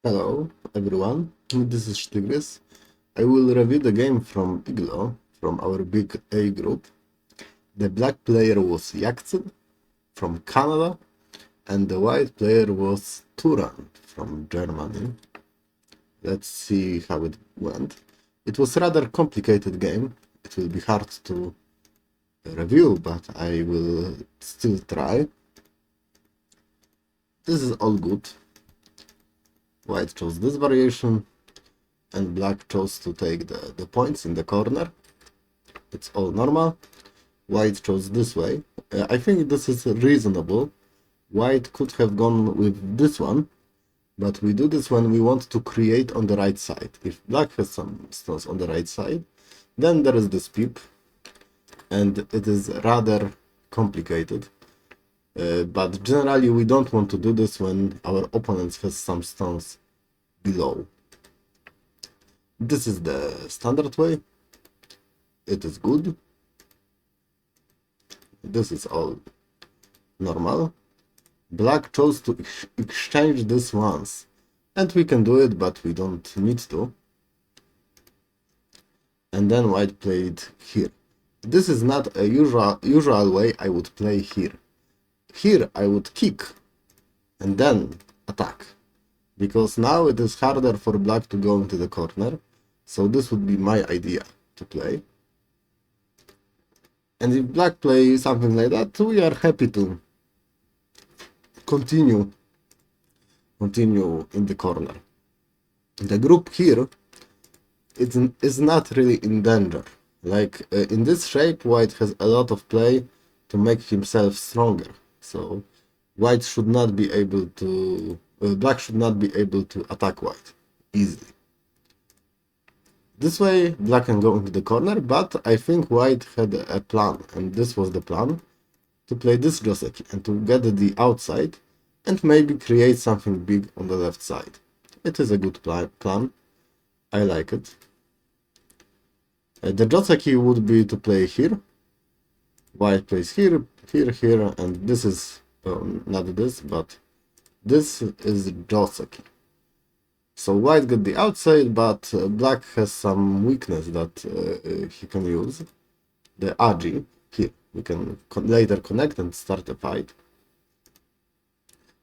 Hello everyone, this is Tigris. I will review the game from Iglo, from our big A group. The black player was Yakcyll from Canada, and the white player was Thuran from Germany. Let's see how it went. It was a rather complicated game. It will be hard to review, but I will still try. This is all good. White chose this variation, and black chose to take the points in the corner. It's all normal. White chose this way. I think this is reasonable. White could have gone with this one, but we do this when we want to create on the right side. If black has some stones on the right side, then there is this peep, and it is rather complicated. But generally we don't want to do this when our opponent has some stones below. This is the standard way. It is good. This is all normal. Black chose to exchange this once, and we can do it, but we don't need to. And then white played here. This is not a usual way I would play here. Here I would kick and then attack, because now it is harder for black to go into the corner, so this would be my idea to play. And if black plays something like that, we are happy to continue in the corner. The group here is not really in danger. Like in this shape, white has a lot of play to make himself stronger. So white should not be able to, black should not be able to attack white easily. This way black can go into the corner, but I think white had a plan, and this was the plan, to play this Joseki and to get the outside and maybe create something big on the left side. It is a good plan. I like it. The Joseki would be to play here. White plays here, here, and this is not this, but this is Joseki. So white got the outside, but black has some weakness that he can use. The Agi here. We can later connect and start a fight.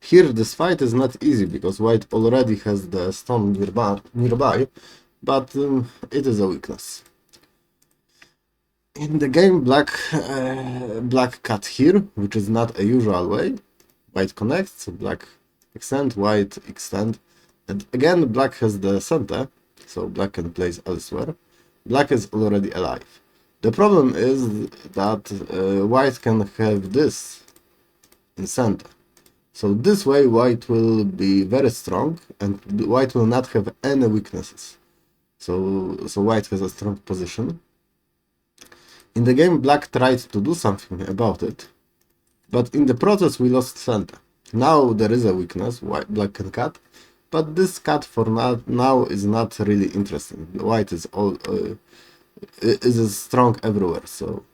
Here this fight is not easy because white already has the stone nearby, but it is a weakness. In the game, black cut here, which is not a usual way. White connects, black extend, white extend, and again black has the center, so black can place elsewhere. Black is already alive. The problem is that white can have this in center. So this way white will be very strong, and white will not have any weaknesses. So white has a strong position. In the game, black tried to do something about it, but in the process we lost center. Now there is a weakness, black can cut, but this cut for now is not really interesting. White is strong everywhere, so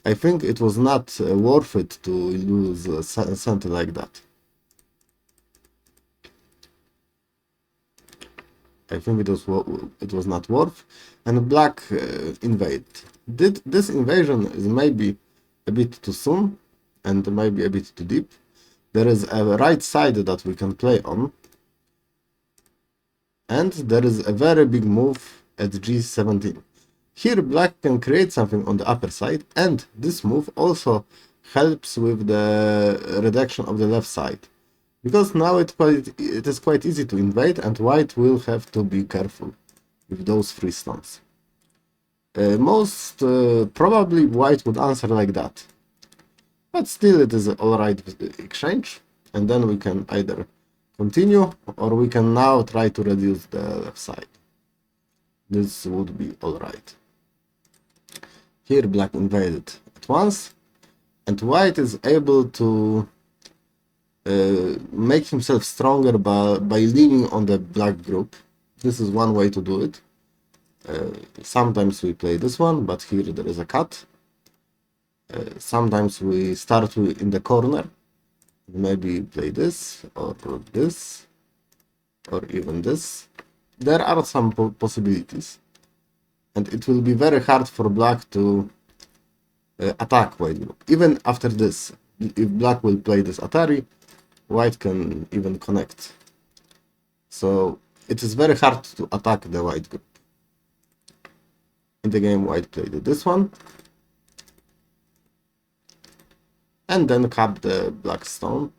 I think it was not worth it to lose center like that. I think it was not worth, and black invaded. This invasion is maybe a bit too soon and maybe a bit too deep. There is a right side that we can play on, and there is a very big move at g17. Here black can create something on the upper side, and this move also helps with the reduction of the left side, because now it is quite easy to invade, and white will have to be careful with those three stones. Most probably white would answer like that, but still it is alright exchange, and then we can either continue or we can now try to reduce the left side. This would be alright. Here black invaded at once, and white is able to make himself stronger by leaning on the black group. This is one way to do it. Sometimes we play this one, but here there is a cut. Sometimes we start in the corner, maybe play this or this, or even this. There are some possibilities, and it will be very hard for black to attack white group. Even after this, if black will play this Atari, white can even connect. So it is very hard to attack the white group. In the game, white played this one, and then cap the black stone.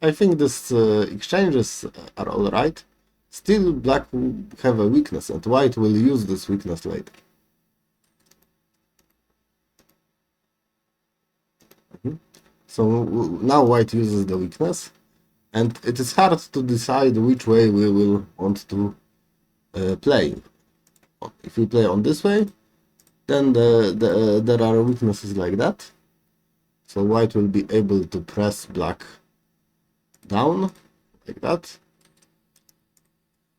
I think these exchanges are alright. Still, black will have a weakness, and white will use this weakness later. So now white uses the weakness, and it is hard to decide which way we will want to play. If we play on this way, then there are weaknesses like that. So white will be able to press black down, like that.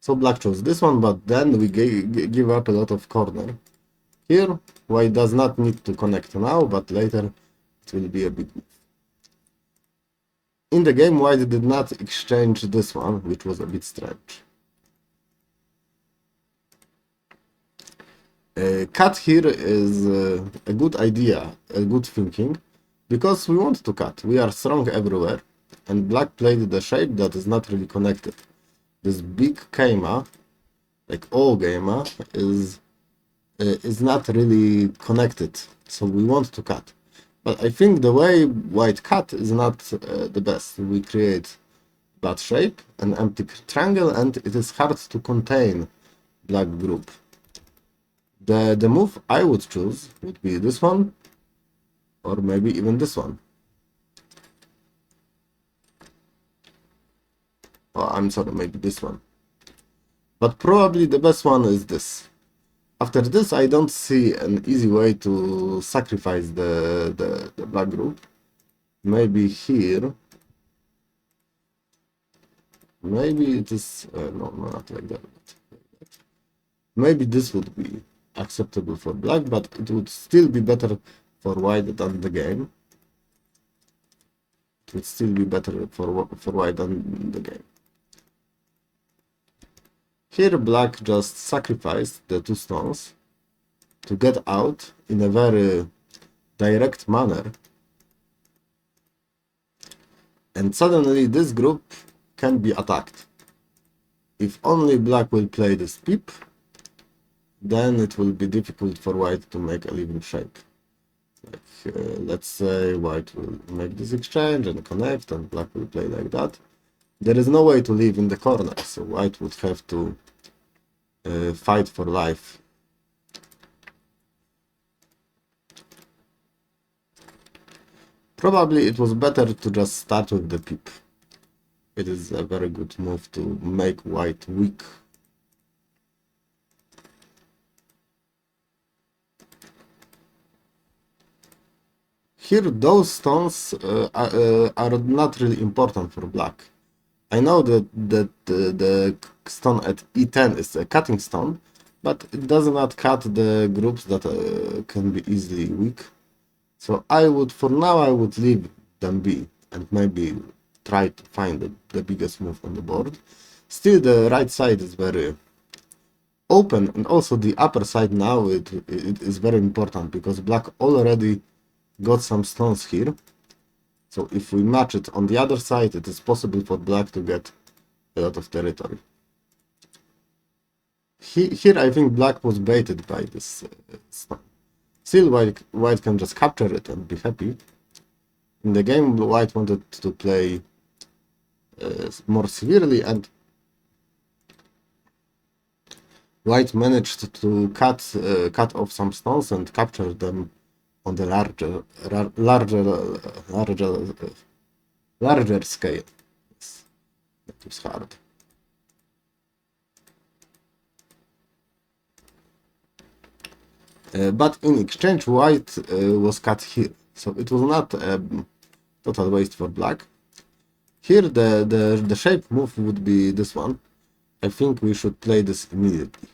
So black chose this one, but then we give up a lot of corner. Here, white does not need to connect now, but later it will be a big move. In the game, white did not exchange this one, which was a bit strange. Cut here is a good idea, a good thinking, because we want to cut. We are strong everywhere, and black played the shape that is not really connected. This big Keima, like all Keima, is not really connected, so we want to cut. But I think the way white cut is not the best. We create bad shape, an empty triangle, and it is hard to contain black group. The move I would choose would be this one, or maybe even this one. Oh, I'm sorry, maybe this one. But probably the best one is this. After this, I don't see an easy way to sacrifice the black group. Maybe here. Maybe it is... no, not like that. Maybe this would be acceptable for black, but it would still be better for white than the game. It would still be better for white than the game. Here black just sacrificed the two stones to get out in a very direct manner. And suddenly this group can be attacked. If only black will play this peep, then it will be difficult for white to make a living shape. Like, let's say white will make this exchange and connect, and black will play like that. There is no way to live in the corner, so white would have to fight for life. Probably it was better to just start with the peep. It is a very good move to make white weak. Here those stones are not really important for black. I know that the stone at E10 is a cutting stone, but it does not cut the groups that can be easily weak. So for now I would leave them be and maybe try to find the biggest move on the board. Still, the right side is very open, and also the upper side now it is very important because black already got some stones here. So if we match it on the other side, it is possible for black to get a lot of territory. Here I think black was baited by this stone. Still, white can just capture it and be happy. In the game, white wanted to play more severely, and white managed to cut off some stones and capture them on the larger scale. That was hard. But in exchange, white was cut here, so it was not a total waste for black. Here, the shape move would be this one. I think we should play this immediately.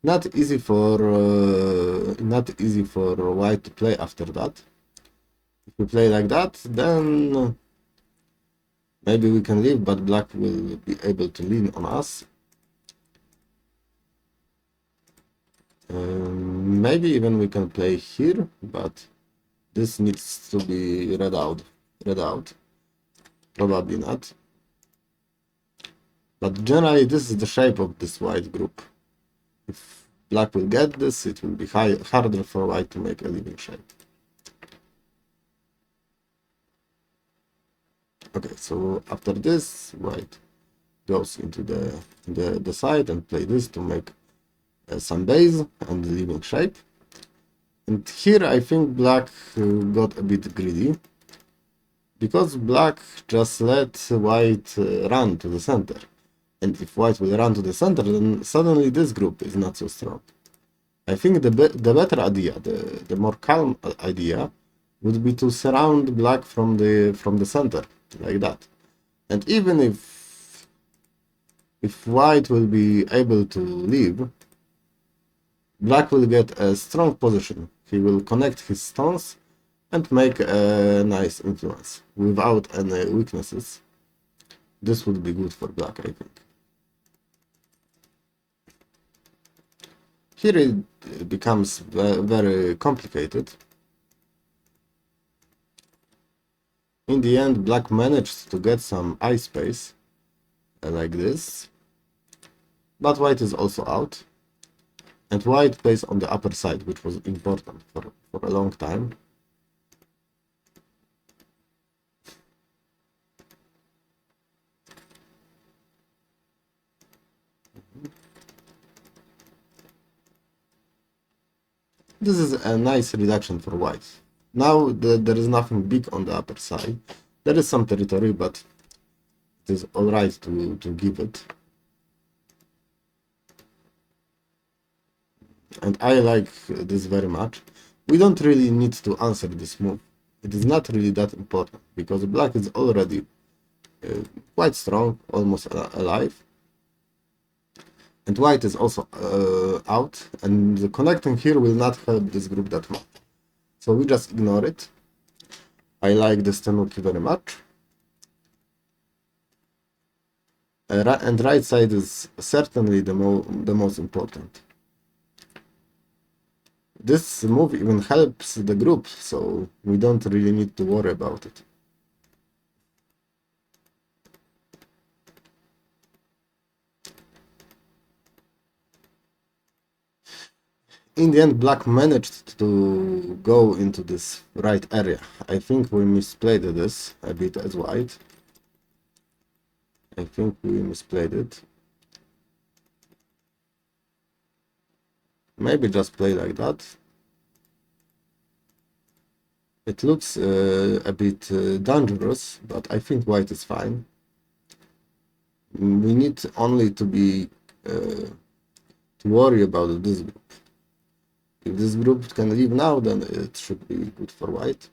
Not easy for white to play after that. If we play like that, then Maybe we can leave, but black will be able to lean on us. Maybe even we can play here, but this needs to be read out. Probably not. But generally, this is the shape of this white group. If black will get this, it will be harder for white to make a living shape. Okay, so after this, white goes into the side and play this to make some base and living shape. And here I think black got a bit greedy, because black just let white run to the center. And if white will run to the center, then suddenly this group is not so strong. I think the better idea, the more calm idea, would be to surround black from the center, like that. And even if white will be able to leave, black will get a strong position. He will connect his stones and make a nice influence without any weaknesses. This would be good for black, I think. Here it becomes very complicated. In the end, black managed to get some eye space, like this, but white is also out, and white plays on the upper side, which was important for a long time. This is a nice reduction for white. Now there is nothing big on the upper side. There is some territory, but it is alright to give it. And I like this very much. We don't really need to answer this move. It is not really that important, because black is already quite strong, almost alive. And white is also out, and the connecting here will not help this group that much. So we just ignore it. I like this tenuki very much. And right side is certainly the most important. This move even helps the group, so we don't really need to worry about it. In the end, black managed to go into this right area. I think we misplayed this a bit as white. I think we misplayed it. Maybe just play like that. It looks a bit dangerous, but I think white is fine. We need only to be to worry about this group. If this group can leave now, then it should be good for white.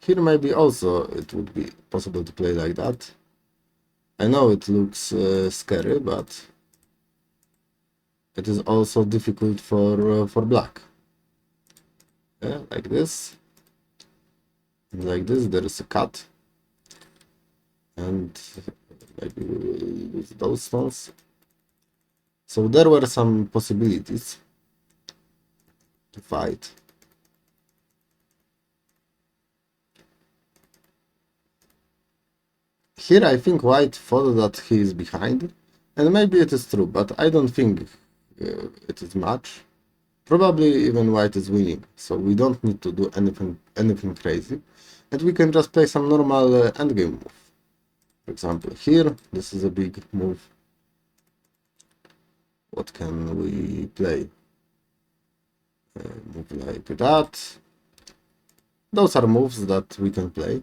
Here maybe also it would be possible to play like that. I know it looks scary, but it is also difficult for black. Yeah, like this. And like this, there is a cut. And maybe we will use those stones. So there were some possibilities to fight. Here I think white thought that he is behind, and maybe it is true, but I don't think it is much. Probably even white is winning, so we don't need to do anything crazy, and we can just play some normal endgame move. For example, here, this is a big move. What can we play? Move like that. Those are moves that we can play.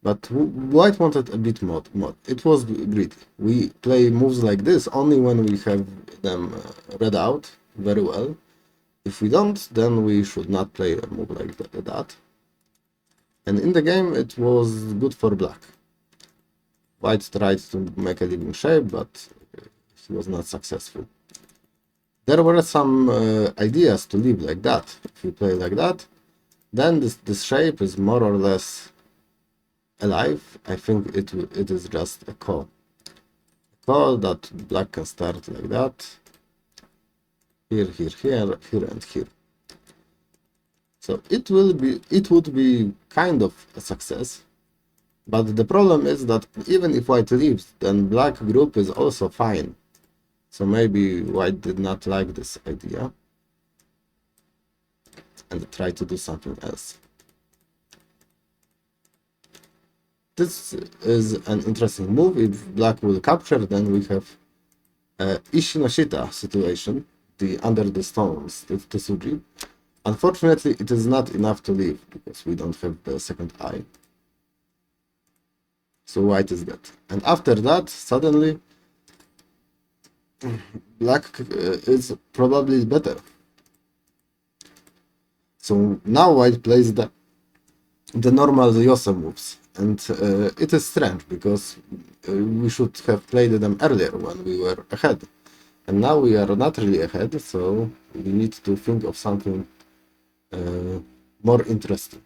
But white wanted a bit more. It was greedy. We play moves like this only when we have them read out very well. If we don't, then we should not play a move like that. And in the game, it was good for black. White tried to make a living shape, but he was not successful. There were some ideas to leave like that. If you play like that, Then this shape is more or less alive. I think it is just a call that black can start like that. Here, and here. So it would be kind of a success. But the problem is that even if white leaves, then black group is also fine. So maybe white did not like this idea and try to do something else. This is an interesting move. If black will capture, then we have Ishinoshita situation, the under the stones, the Tsuji. Unfortunately, it is not enough to leave because we don't have the second eye. So white is dead. And after that, suddenly, black is probably better. So now white plays the normal Yose moves. And it is strange because we should have played them earlier when we were ahead. And now we are not really ahead, so we need to think of something more interesting.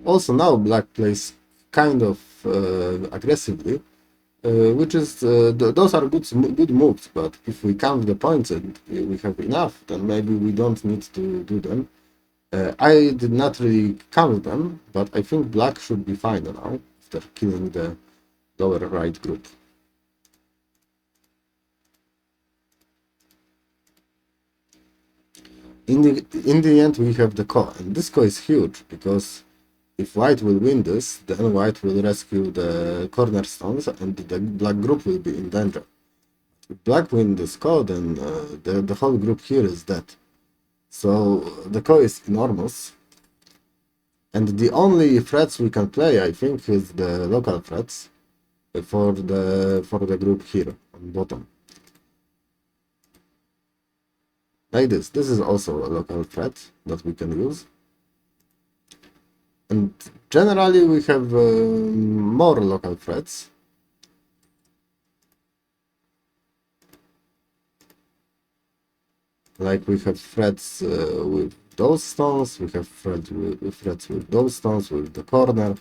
Also now black plays kind of aggressively, which is those are good moves, but if we count the points and we have enough, then maybe we don't need to do them. I did not really count them, but I think black should be fine now after killing the lower right group. In the end, we have the ko, and this ko is huge because if white will win this, then white will rescue the cornerstones and the black group will be in danger. If black win this ko, then the whole group here is dead. So the ko is enormous. And the only threats we can play, I think, is the local threats for the group here on bottom. Like this. This is also a local threat that we can use. And generally we have more local threats. Like we have threats with those stones, we have threats with those stones, with the corner.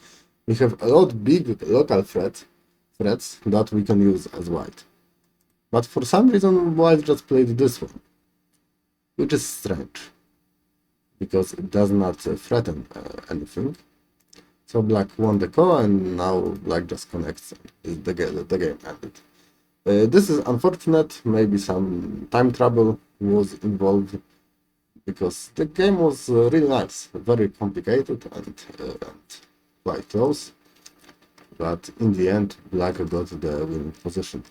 We have a lot big local threats that we can use as white. But for some reason white just played this one, which is strange, because it does not threaten anything. So black won the ko, and now black just connects. The game ended. This is unfortunate. Maybe some time trouble was involved, because the game was really nice, very complicated and quite close. But in the end, black got the winning position.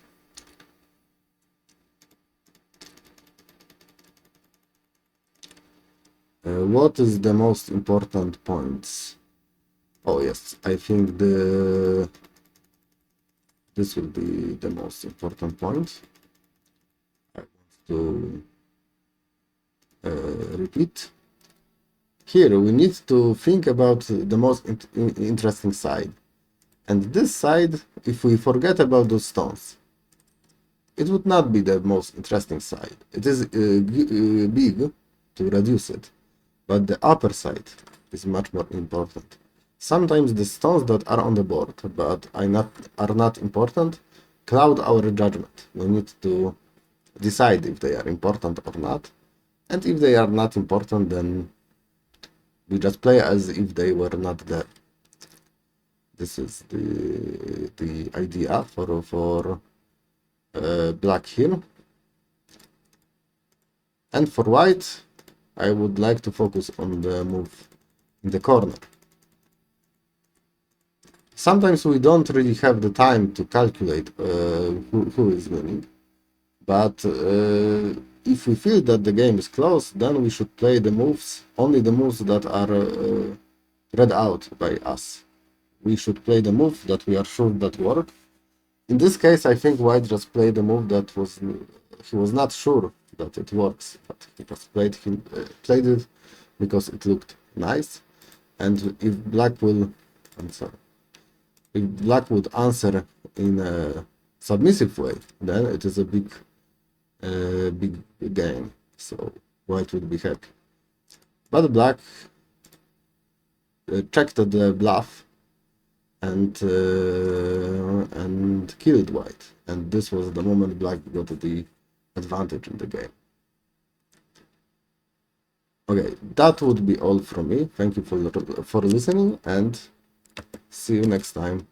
What is the most important points? Oh yes, I think this will be the most important point. I want to repeat. Here we need to think about the most interesting side. And this side, if we forget about those stones, it would not be the most interesting side. It is big to reduce it, but the upper side is much more important. Sometimes the stones that are on the board but are not important cloud our judgment. We need to decide if they are important or not, and if they are not important, then we just play as if they were not there. This is the idea for black here. And for white, I would like to focus on the move in the corner. Sometimes we don't really have the time to calculate who is winning, but if we feel that the game is close, then we should play the moves, only the moves that are read out by us. We should play the move that we are sure that work. In this case, I think white just played the move that he was not sure that it works, but he just played it because it looked nice. And if black will, if black would answer in a submissive way, then it is a big game. So white would be happy. But black checked the bluff and killed white, and this was the moment black got the advantage in the game. Okay, that would be all from me. Thank you for listening, and see you next time.